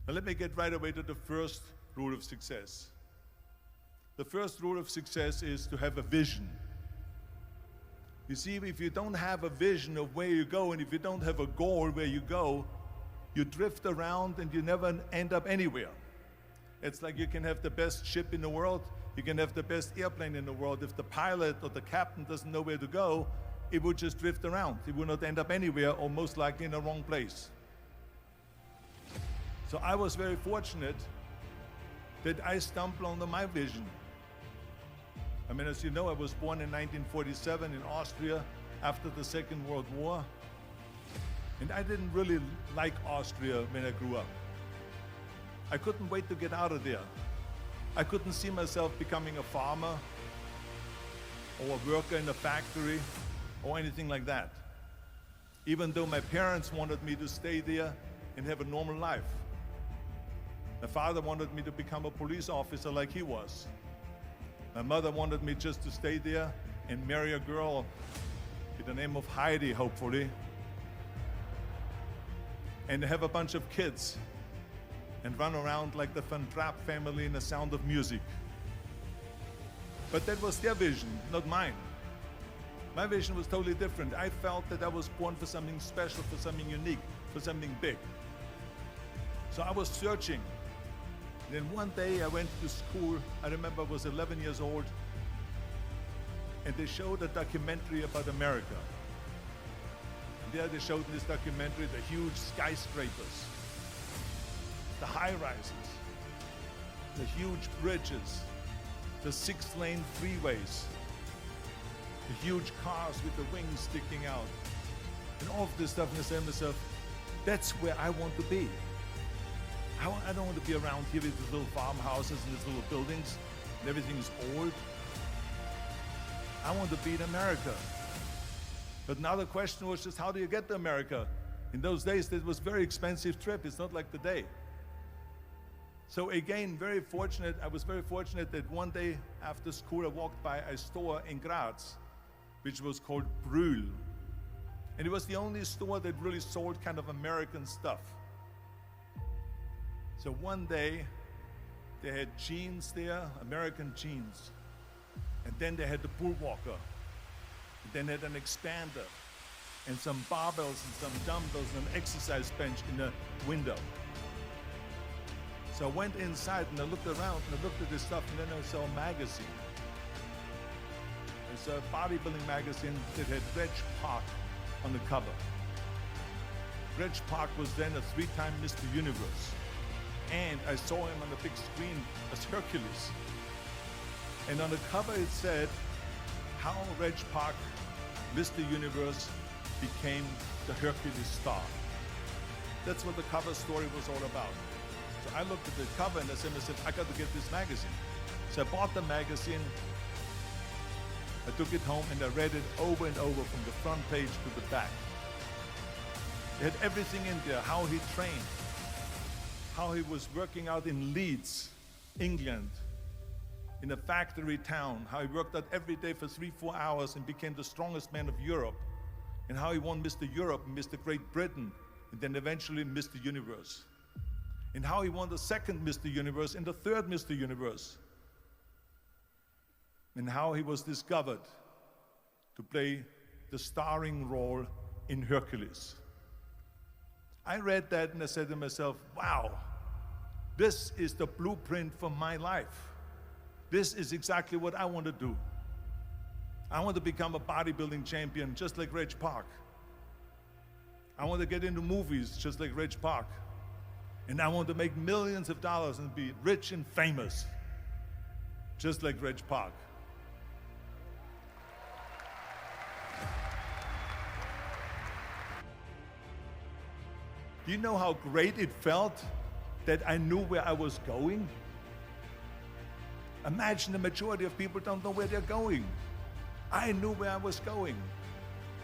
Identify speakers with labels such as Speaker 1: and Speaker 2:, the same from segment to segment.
Speaker 1: Now let me get right away to the first rule of success. The first rule of success is to have a vision. You see, if you don't have a vision of where you go, and if you don't have a goal where you go, you drift around and you never end up anywhere. It's like you can have the best ship in the world, you can have the best airplane in the world. If the pilot or the captain doesn't know where to go, it would just drift around. It would not end up anywhere, or most likely in the wrong place. So I was very fortunate that I stumbled onto my vision. I mean, as you know, I was born in 1947 in Austria after the Second World War. And I didn't really like Austria when I grew up. I couldn't wait to get out of there. I couldn't see myself becoming a farmer or a worker in a factory or anything like that. Even though my parents wanted me to stay there and have a normal life. My father wanted me to become a police officer like he was. My mother wanted me just to stay there and marry a girl with the name of Heidi, hopefully, and have a bunch of kids and run around like the Van Trapp family in The Sound of Music. But that was their vision, not mine. My vision was totally different. I felt that I was born for something special, for something unique, for something big. So I was searching. Then one day I went to school. I remember I was 11 years old, and they showed a documentary about America. And there they showed in this documentary the huge skyscrapers, the high-rises, the huge bridges, the 6-lane freeways, the huge cars with the wings sticking out, and all of this stuff. And I said to myself, that's where I want to be. I don't want to be around here with these little farmhouses and these little buildings and everything is old. I want to be in America. But now the question was just, how do you get to America? In those days, it was a very expensive trip. It's not like today. So again, I was very fortunate that one day after school, I walked by a store in Graz, which was called Brühl. And it was the only store that really sold kind of American stuff. So one day, they had jeans there, American jeans. And then they had the Bullwalker. And then they had an expander, and some barbells and some dumbbells and an exercise bench in the window. So I went inside and I looked around and I looked at this stuff, and then I saw a magazine. It's a bodybuilding magazine that had Reg Park on the cover. Reg Park was then a 3-time Mr. Universe. And I saw him on the big screen as Hercules. And on the cover it said, how Reg Park, Mr. Universe, became the Hercules star. That's what the cover story was all about. So I looked at the cover and I said to myself, I got to get this magazine. So I bought the magazine, I took it home and I read it over and over from the front page to the back. It had everything in there, how he trained, how he was working out in Leeds, England, in a factory town, how he worked out every day for 3-4 hours and became the strongest man of Europe, and how he won Mr. Europe and Mr. Great Britain, and then eventually Mr. Universe. And how he won the second Mr. Universe and the third Mr. Universe. And how he was discovered to play the starring role in Hercules. I read that and I said to myself, wow, this is the blueprint for my life. This is exactly what I want to do. I want to become a bodybuilding champion just like Reg Park. I want to get into movies just like Reg Park. And I want to make millions of dollars and be rich and famous just like Reg Park. Do you know how great it felt that I knew where I was going? Imagine the majority of people don't know where they're going. I knew where I was going,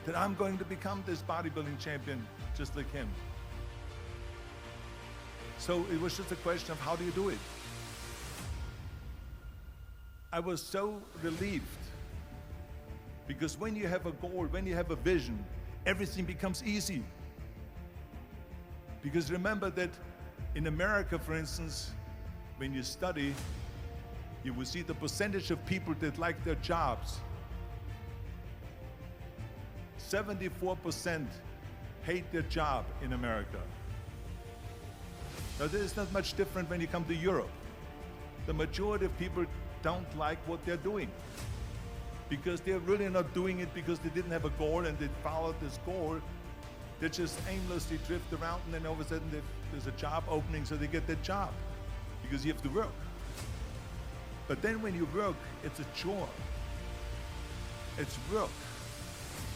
Speaker 1: that I'm going to become this bodybuilding champion just like him. So it was just a question of how do you do it? I was so relieved because when you have a goal, when you have a vision, everything becomes easy. Because remember that In America, for instance, when you study, you will see the percentage of people that like their jobs. 74% hate their job in America. Now, this is not much different when you come to Europe. The majority of people don't like what they're doing because they're really not doing it because they didn't have a goal and they followed this goal. They just aimlessly drift around, and then all of a sudden there's a job opening, so they get that job because you have to work. But then when you work, it's a chore. It's work.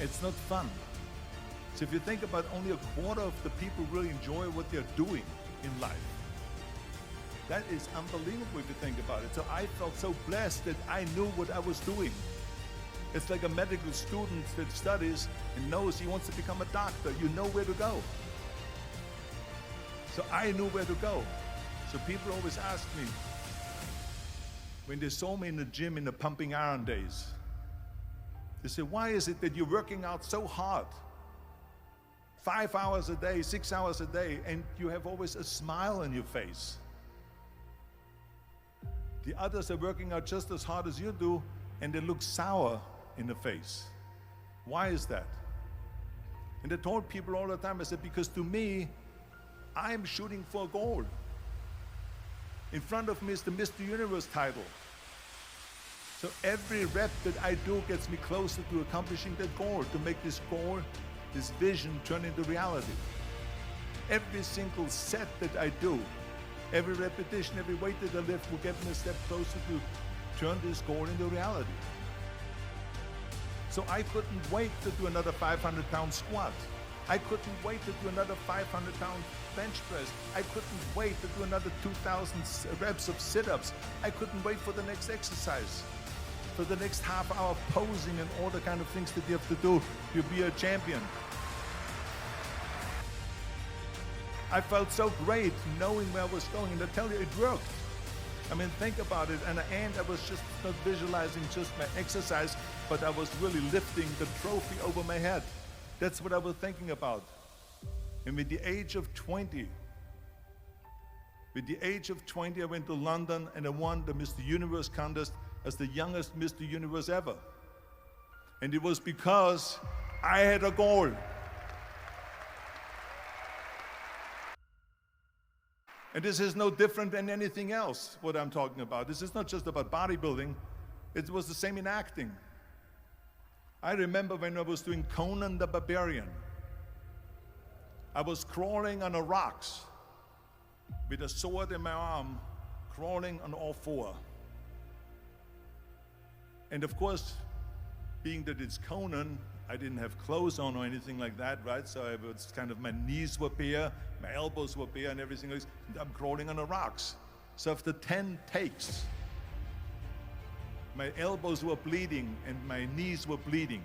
Speaker 1: It's not fun. So if you think about only a quarter of the people really enjoy what they're doing in life. That is unbelievable if you think about it. So I felt so blessed that I knew what I was doing. It's like a medical student that studies and knows he wants to become a doctor. You know where to go. So I knew where to go. So people always ask me, when they saw me in the gym in the pumping iron days, they say, why is it that you're working out so hard? 5 hours a day, 6 hours a day, and you have always a smile on your face. The others are working out just as hard as you do, and they look sour in the face. Why is that? And I told people all the time, I said, because to me, I'm shooting for a goal. In front of me is the Mr. Universe title. So every rep that I do gets me closer to accomplishing that goal, to make this goal, this vision turn into reality. Every single set that I do, every repetition, every weight that I lift will get me a step closer to turn this goal into reality. So I couldn't wait to do another 500-pound squat. I couldn't wait to do another 500-pound bench press. I couldn't wait to do another 2,000 reps of sit-ups. I couldn't wait for the next exercise, for the next half hour posing and all the kind of things that you have to do to be a champion. I felt so great knowing where I was going, and I tell you, it worked. I mean, think about it. And at the end, I was just not visualizing just my exercise, but I was really lifting the trophy over my head. That's what I was thinking about. And with the age of 20, I went to London and I won the Mr. Universe contest as the youngest Mr. Universe ever. And it was because I had a goal. And this is no different than anything else, what I'm talking about. This is not just about bodybuilding. It was the same in acting. I remember when I was doing Conan the Barbarian. I was crawling on the rocks with a sword in my arm, crawling on all four. And of course, being that it's Conan, I didn't have clothes on or anything like that, right? So I was kind of, my knees were bare, my elbows were bare and everything else, and I'm crawling on the rocks. So after 10 takes, my elbows were bleeding and my knees were bleeding.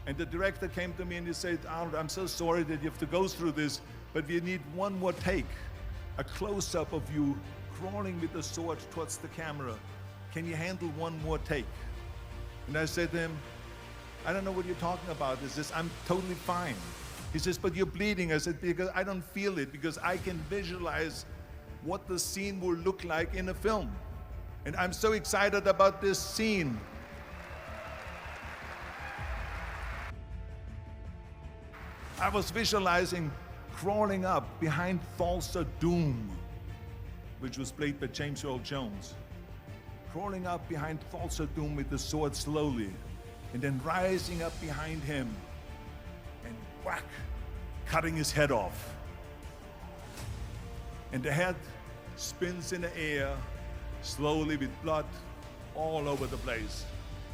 Speaker 1: And the director came to me and he said, Arnold, I'm so sorry that you have to go through this, but we need one more take, a close-up of you crawling with the sword towards the camera. Can you handle one more take? And I said to him, I don't know what you're talking about. He says, I'm totally fine. He says, but you're bleeding. I said, because I don't feel it, because I can visualize what the scene will look like in a film. And I'm so excited about this scene. I was visualizing crawling up behind Thulsa Doom, which was played by James Earl Jones. Crawling up behind Thulsa Doom with the sword slowly, and then rising up behind him and whack, cutting his head off. And the head spins in the air, slowly with blood all over the place,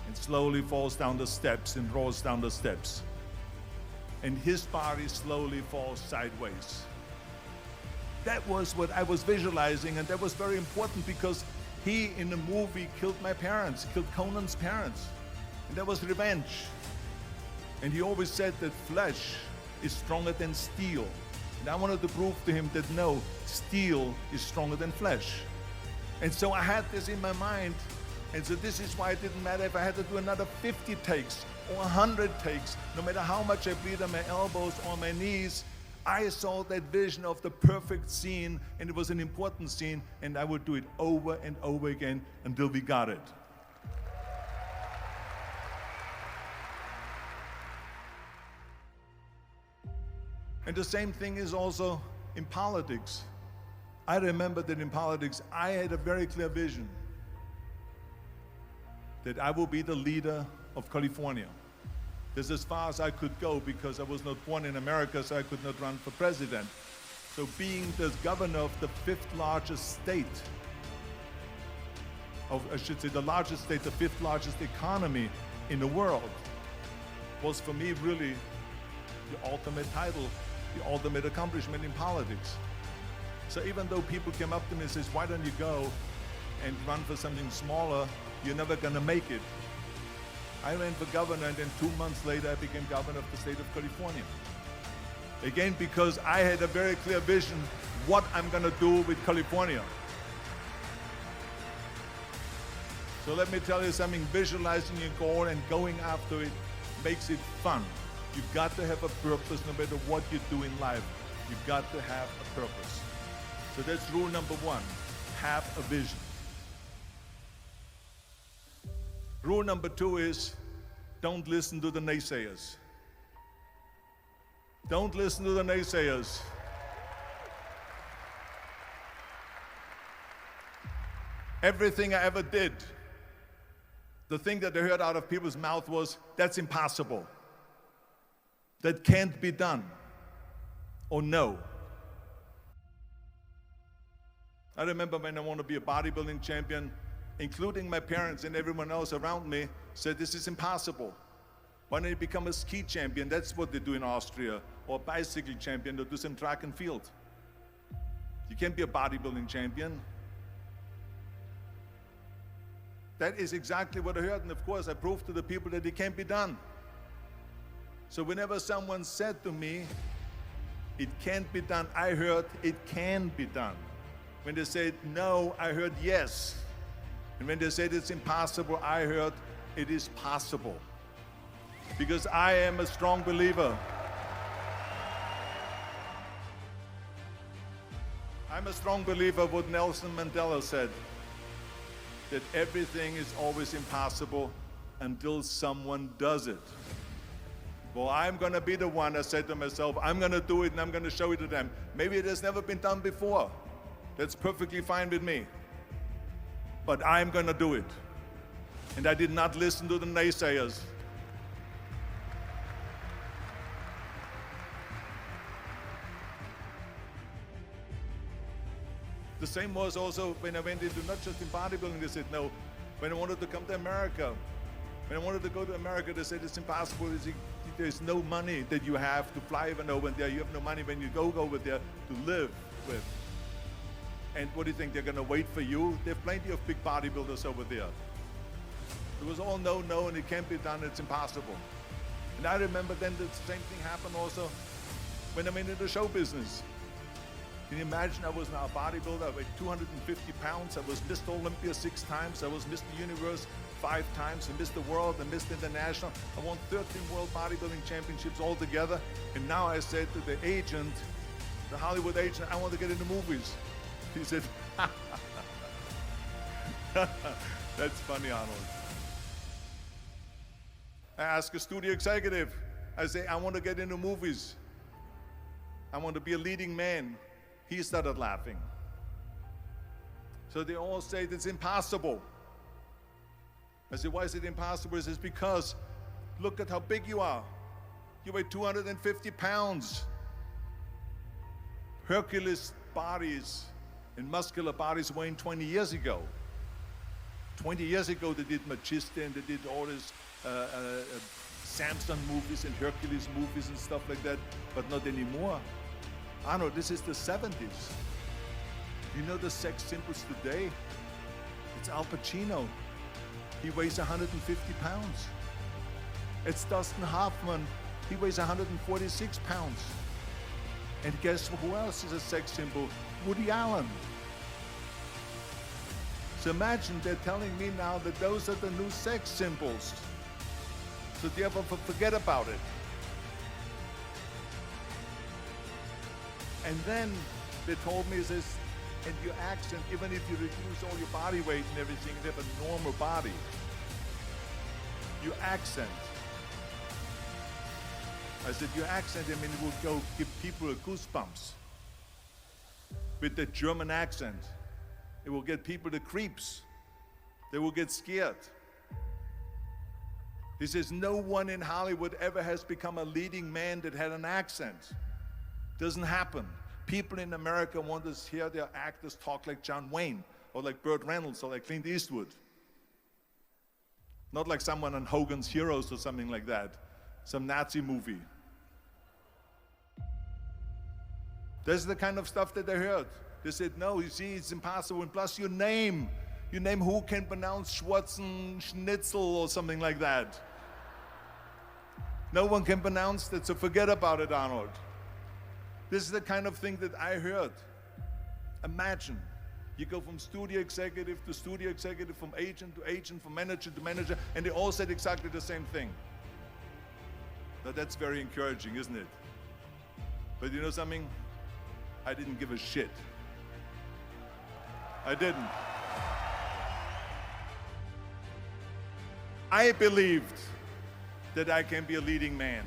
Speaker 1: and slowly falls down the steps and rolls down the steps. And his body slowly falls sideways. That was what I was visualizing, and that was very important because he, in the movie, killed my parents, killed Conan's parents. And that was revenge. And he always said that flesh is stronger than steel. And I wanted to prove to him that no, steel is stronger than flesh. And so I had this in my mind. And so this is why it didn't matter if I had to do another 50 takes or 100 takes. No matter how much I bleed on my elbows or my knees, I saw that vision of the perfect scene, and it was an important scene, and I would do it over and over again until we got it. And the same thing is also in politics. I remember that in politics, I had a very clear vision that I will be the leader of California. This is as far as I could go because I was not born in America, so I could not run for president. So being the governor of the fifth largest state, I should say the largest state, the fifth largest economy in the world, was for me really the ultimate title, the ultimate accomplishment in politics. So even though people came up to me and says, why don't you go and run for something smaller, you're never gonna make it. I ran for governor, and then 2 months later I became governor of the state of California. Again, because I had a very clear vision what I'm gonna do with California. So let me tell you something, visualizing your goal and going after it makes it fun. You've got to have a purpose no matter what you do in life. You've got to have a purpose. So that's rule number one, have a vision. Rule number two is, don't listen to the naysayers. Don't listen to the naysayers. Everything I ever did, the thing that I heard out of people's mouth was, that's impossible. That can't be done. Or no. I remember when I wanted to be a bodybuilding champion, including my parents and everyone else around me, said this is impossible. Why don't you become a ski champion? That's what they do in Austria. Or a bicycle champion, or do some track and field. You can't be a bodybuilding champion. That is exactly what I heard, and of course I proved to the people that it can't be done. So whenever someone said to me, it can't be done, I heard it can be done. When they said no, I heard yes. And when they said it's impossible, I heard it is possible. Because I am a strong believer. I'm a strong believer of what Nelson Mandela said, that everything is always impossible until someone does it. Well, I'm going to be the one, I said to myself, I'm going to do it and I'm going to show it to them. Maybe it has never been done before. That's perfectly fine with me. But I'm going to do it. And I did not listen to the naysayers. The same was also when I went into not just in bodybuilding, they said no. When I wanted to come to America, when I wanted to go to America, they said it's impossible. There's no money that you have to fly even over there. You have no money when you go over there to live with. And what do you think, they're gonna wait for you? There are plenty of big bodybuilders over there. It was all no, no, and it can't be done, it's impossible. And I remember then the same thing happened also when I went into show business. Can you imagine, I was now a bodybuilder, I weighed 250 pounds, I was Mr. Olympia 6 times, I was Mr.Universe 5 times, and Mr. World and Mr. International. I won 13 World Bodybuilding Championships altogether, and now I said to the agent, the Hollywood agent, I want to get into movies. He said, that's funny, Arnold. I asked a studio executive, I say, I want to get into movies. I want to be a leading man. He started laughing. So they all say it's impossible. I said, why is it impossible? He says, because look at how big you are. You weigh 250 pounds. Hercules bodies and muscular bodies weighing 20 years ago. 20 years ago they did Magista and they did all these Samson movies and Hercules movies and stuff like that, but not anymore. Arnold, this is the 70s. You know the sex symbols today? It's Al Pacino. He weighs 150 pounds. It's Dustin Hoffman. He weighs 146 pounds. And guess who else is a sex symbol? Woody Allen. So imagine they're telling me now that those are the new sex symbols. So therefore, forget about it. And then they told me, says, and your accent, even if you reduce all your body weight and everything, you have a normal body. Your accent. I said, your accent, I mean, it will go give people goosebumps. With the German accent, it will get people the creeps. They will get scared. He says, no one in Hollywood ever has become a leading man that had an accent. Doesn't happen. People in America want to hear their actors talk like John Wayne, or like Burt Reynolds, or like Clint Eastwood. Not like someone on Hogan's Heroes or something like that, some Nazi movie. That's the kind of stuff that I heard. They said, no, you see, it's impossible. And plus your name who can pronounce Schwarzenschnitzel or something like that. No one can pronounce that, so forget about it, Arnold. This is the kind of thing that I heard. Imagine, you go from studio executive to studio executive, from agent to agent, from manager to manager, and they all said exactly the same thing. Now that's very encouraging, isn't it? But you know something? I didn't give a shit. I didn't. I believed that I can be a leading man.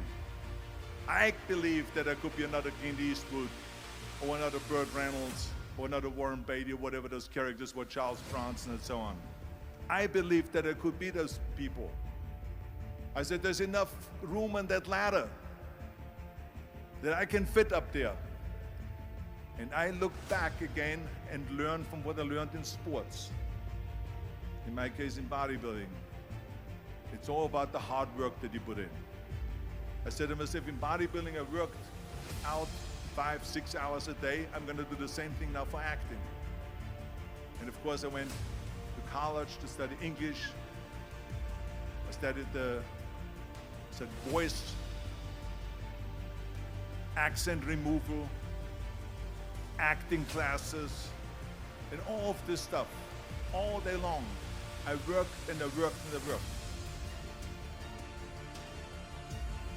Speaker 1: I believed that I could be another Clint Eastwood, or another Burt Reynolds, or another Warren Beatty, or whatever those characters were, Charles Bronson and so on. I believed that I could be those people. I said, there's enough room on that ladder that I can fit up there. And I looked back again and learned from what I learned in sports. In my case, in bodybuilding. It's all about the hard work that you put in. I said to myself, in bodybuilding, I worked out 5-6 hours a day. I'm going to do the same thing now for acting. And of course, I went to college to study English. I studied voice, accent removal, acting classes, and all of this stuff, all day long. I worked and I worked and I worked.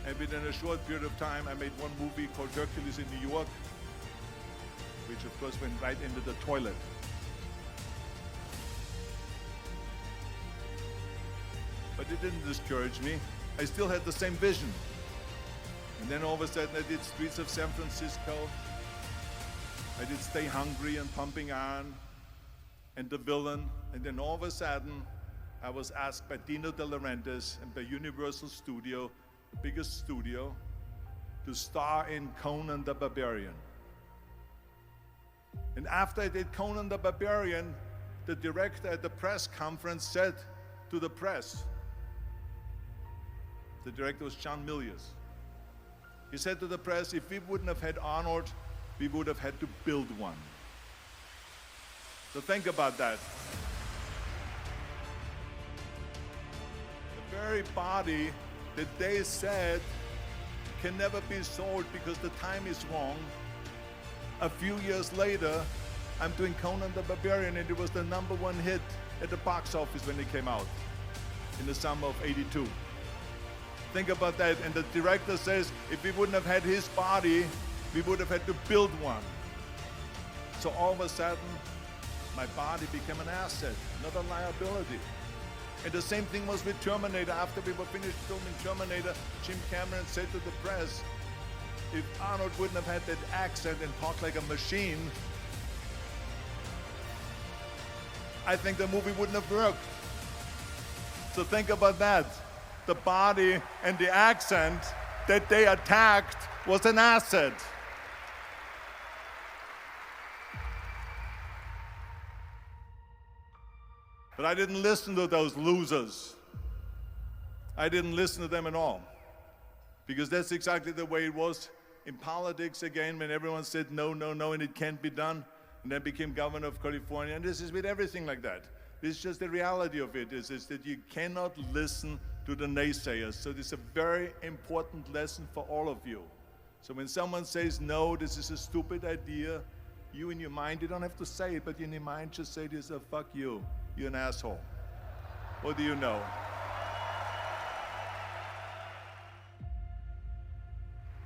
Speaker 1: And within a short period of time, I made one movie called Hercules in New York, which of course went right into the toilet. But it didn't discourage me. I still had the same vision. And then all of a sudden I did Streets of San Francisco. I did Stay Hungry and Pumping Iron and The Villain. And then all of a sudden I was asked by Dino De Laurentiis and by Universal Studio, the biggest studio, to star in Conan the Barbarian. And after I did Conan the Barbarian, the director at the press conference said to the press, the director was John Milius. He said to the press, if we wouldn't have had Arnold, we would have had to build one. So think about that. The very body that they said can never be sold because the time is wrong. A few years later, I'm doing Conan the Barbarian, and it was the #1 hit at the box office when it came out in the summer of '82. Think about that. And the director says, if we wouldn't have had his body, we would have had to build one. So all of a sudden, my body became an asset, not a liability. And the same thing was with Terminator. After we were finished filming Terminator, Jim Cameron said to the press, if Arnold wouldn't have had that accent and talked like a machine, I think the movie wouldn't have worked. So think about that. The body and the accent that they attacked was an asset. But I didn't listen to those losers. I didn't listen to them at all. Because that's exactly the way it was in politics again, when everyone said no, no, no, and it can't be done. And then became governor of California. And this is with everything like that. This is just the reality of it, is that you cannot listen to the naysayers. So this is a very important lesson for all of you. So when someone says, no, this is a stupid idea, you in your mind, you don't have to say it, but in your mind just say this, fuck you. You're an asshole. What do you know?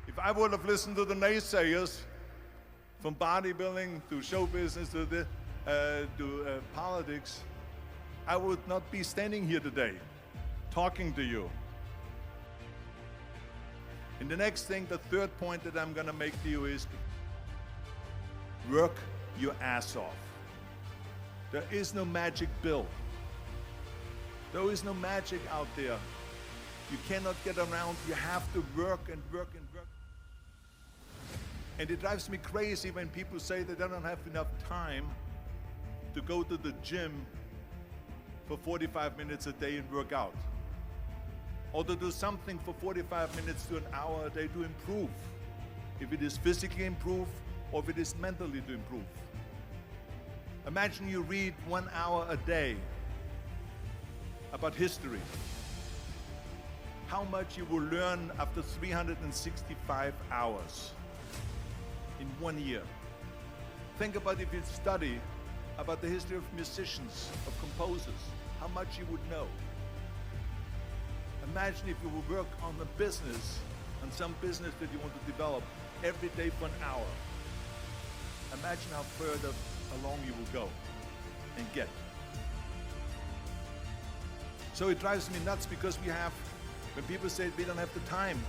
Speaker 1: If I would have listened to the naysayers, From bodybuilding to show business to politics, I would not be standing here today talking to you. And the next thing, the third point that I'm gonna make to you is work your ass off. There is no magic pill. There is no magic out there. You cannot get around. You have to work and work and work. And it drives me crazy when people say that they don't have enough time to go to the gym for 45 minutes a day and work out. Or to do something for 45 minutes to an hour a day to improve. If it is physically improve or if it is mentally to improve. Imagine you read 1 hour a day about history. How much you will learn after 365 hours in 1 year. Think about if you study about the history of musicians, of composers, how much you would know. Imagine if you would work on a business, on some business that you want to develop every day for an hour. Imagine how further along you will go and get. So it drives me nuts because when people say we don't have the time,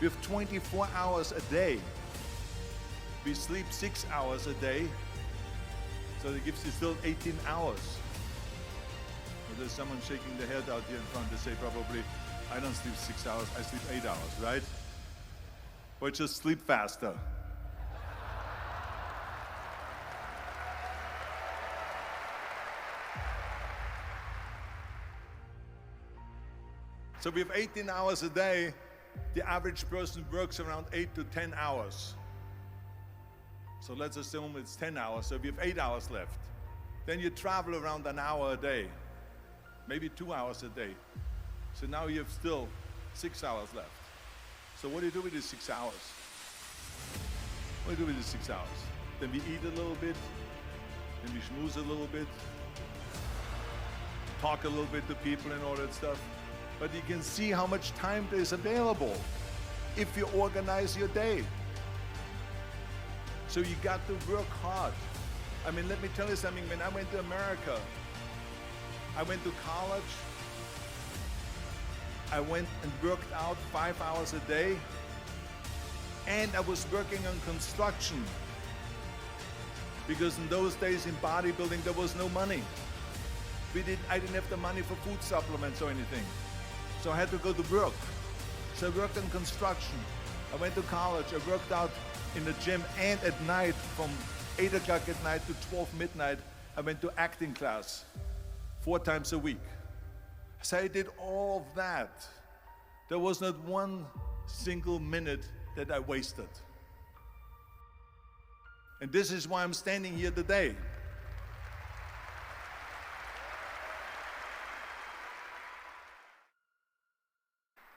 Speaker 1: we have 24 hours a day. We sleep 6 hours a day, so that gives you still 18 hours. Well, there's someone shaking their head out here in front to say probably, I don't sleep 6 hours, I sleep 8 hours, right? Or just sleep faster. So we have 18 hours a day. The average person works around 8 to 10 hours. So let's assume it's 10 hours, so we have 8 hours left. Then you travel around an hour a day, maybe 2 hours a day. So now you have still 6 hours left. So what do you do with these 6 hours? What do you do with these 6 hours? Then we eat a little bit, then we schmooze a little bit, talk a little bit to people and all that stuff. But you can see how much time there is available if you organize your day. So you got to work hard. I mean, let me tell you something. When I went to America, I went to college. I went and worked out 5 hours a day. And I was working on construction. Because in those days in bodybuilding, there was no money. I didn't have the money for food supplements or anything. So I had to go to work. So I worked in construction. I went to college. I worked out in the gym, and at night from 8 o'clock at night to 12 midnight, I went to acting class 4 times a week. So I did all of that. There was not one single minute that I wasted. And this is why I'm standing here today.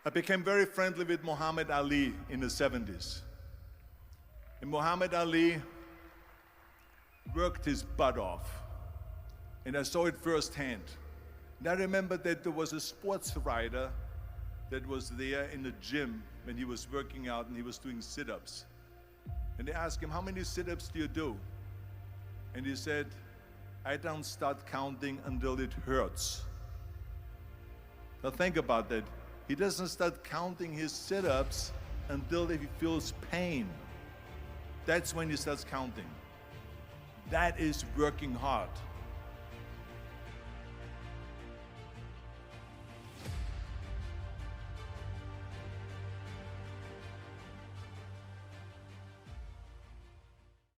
Speaker 1: I became very friendly with Muhammad Ali in the 70s. And Muhammad Ali worked his butt off. And I saw it firsthand. And I remember that there was a sports writer that was there in the gym when he was working out and he was doing sit-ups. And they asked him, how many sit-ups do you do? And he said, I don't start counting until it hurts. Now think about that. He doesn't start counting his sit-ups until he feels pain. That's when he starts counting. That is working hard.